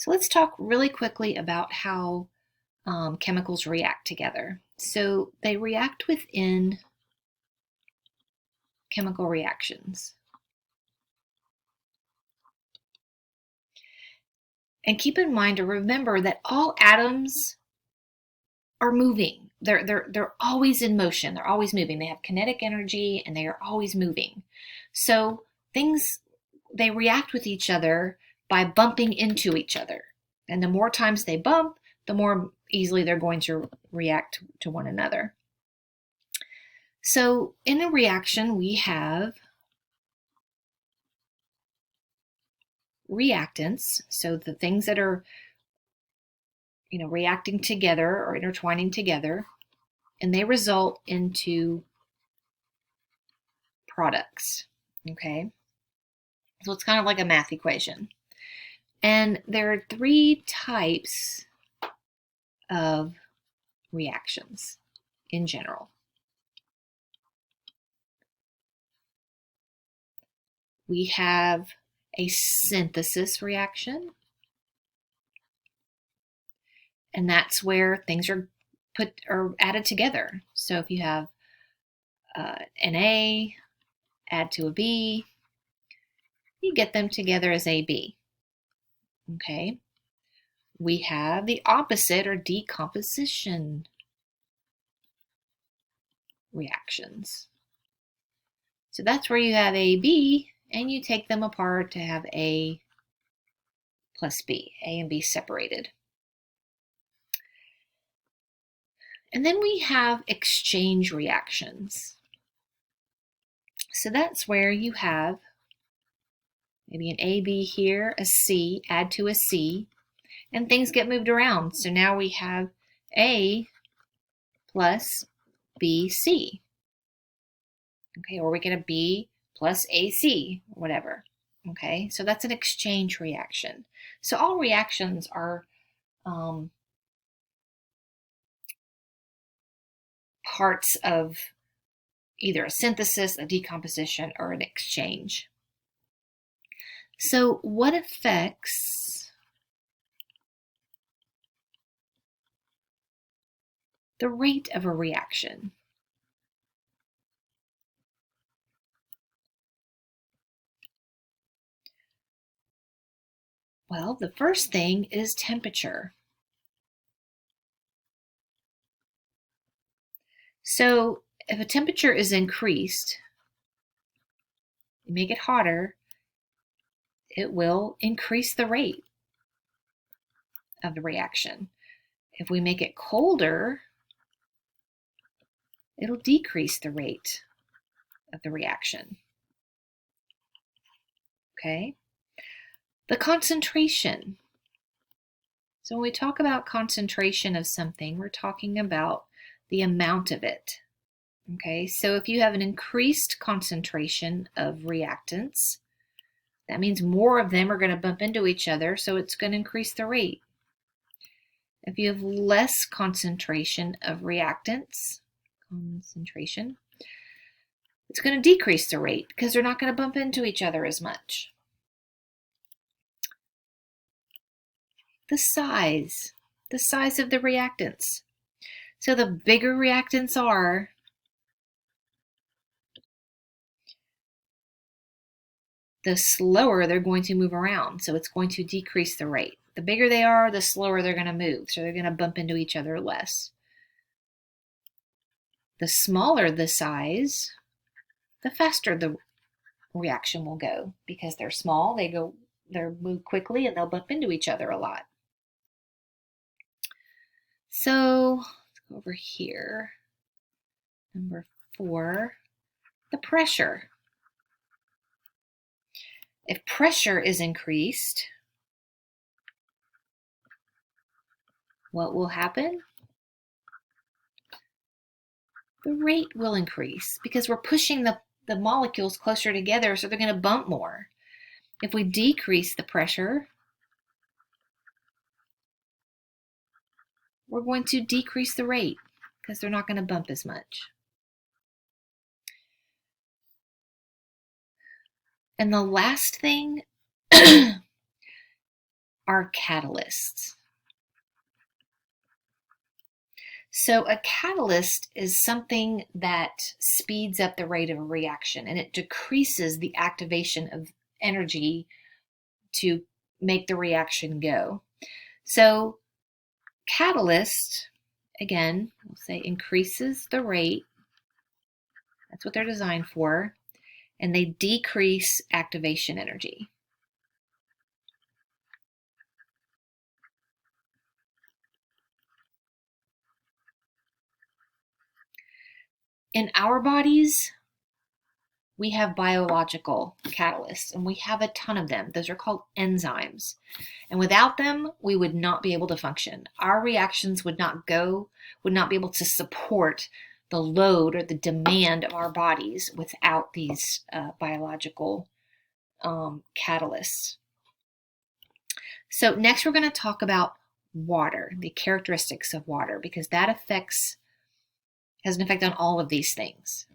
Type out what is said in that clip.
So let's talk really quickly about how chemicals react together. So they react within chemical reactions. And keep in mind to remember that all atoms are moving. They're always in motion. They're always moving. They have kinetic energy and they are always moving. So they react with each other by bumping into each other. And the more times they bump, the more easily they're going to react to one another. So in a reaction, we have reactants, so the things that are reacting together or intertwining together, and they result into products. Okay, so it's kind of like a math equation. And there are 3 types of reactions in general. We have a synthesis reaction, and that's where things are added together. So if you have an A add to a B, you get them together as AB. Okay. We have the opposite, or decomposition reactions. So that's where you have AB and you take them apart to have A plus B, A and B separated. And then we have exchange reactions. So that's where you have maybe an AB here, a C, add to a C, and things get moved around. So now we have A plus BC. Okay, or we get a B plus AC, or whatever. Okay, so that's an exchange reaction. So all reactions are parts of either a synthesis, a decomposition, or an exchange. So what affects the rate of a reaction? Well, the first thing is temperature. So if a temperature is increased, you make it hotter, it will increase the rate of the reaction. If we make it colder, it'll decrease the rate of the reaction. Okay? The concentration. So when we talk about concentration of something, we're talking about the amount of it. Okay, so if you have an increased concentration of reactants, that means more of them are going to bump into each other, so it's going to increase the rate. If you have less concentration of reactants, it's going to decrease the rate because they're not going to bump into each other as much. The size of the reactants. So the bigger reactants are, the slower they're going to move around. So it's going to decrease the rate. The bigger they are, the slower they're going to move. So they're going to bump into each other less. The smaller the size, the faster the reaction will go, because they're small, they move quickly, and they'll bump into each other a lot. So let's go over here. Number 4, the pressure. If pressure is increased, what will happen? The rate will increase because we're pushing the molecules closer together, so they're going to bump more. If we decrease the pressure, we're going to decrease the rate because they're not going to bump as much. And the last thing are are catalysts. So a catalyst is something that speeds up the rate of a reaction, and it decreases the activation of energy to make the reaction go. So catalyst, again, we'll say increases the rate. That's what they're designed for. And they decrease activation energy. In our bodies, we have biological catalysts, and we have a ton of them. Those are called enzymes. And without them, we would not be able to function. Our reactions would not be able to support the load or the demand of our bodies without these biological catalysts. So next we're going to talk about water, the characteristics of water, because that has an effect on all of these things.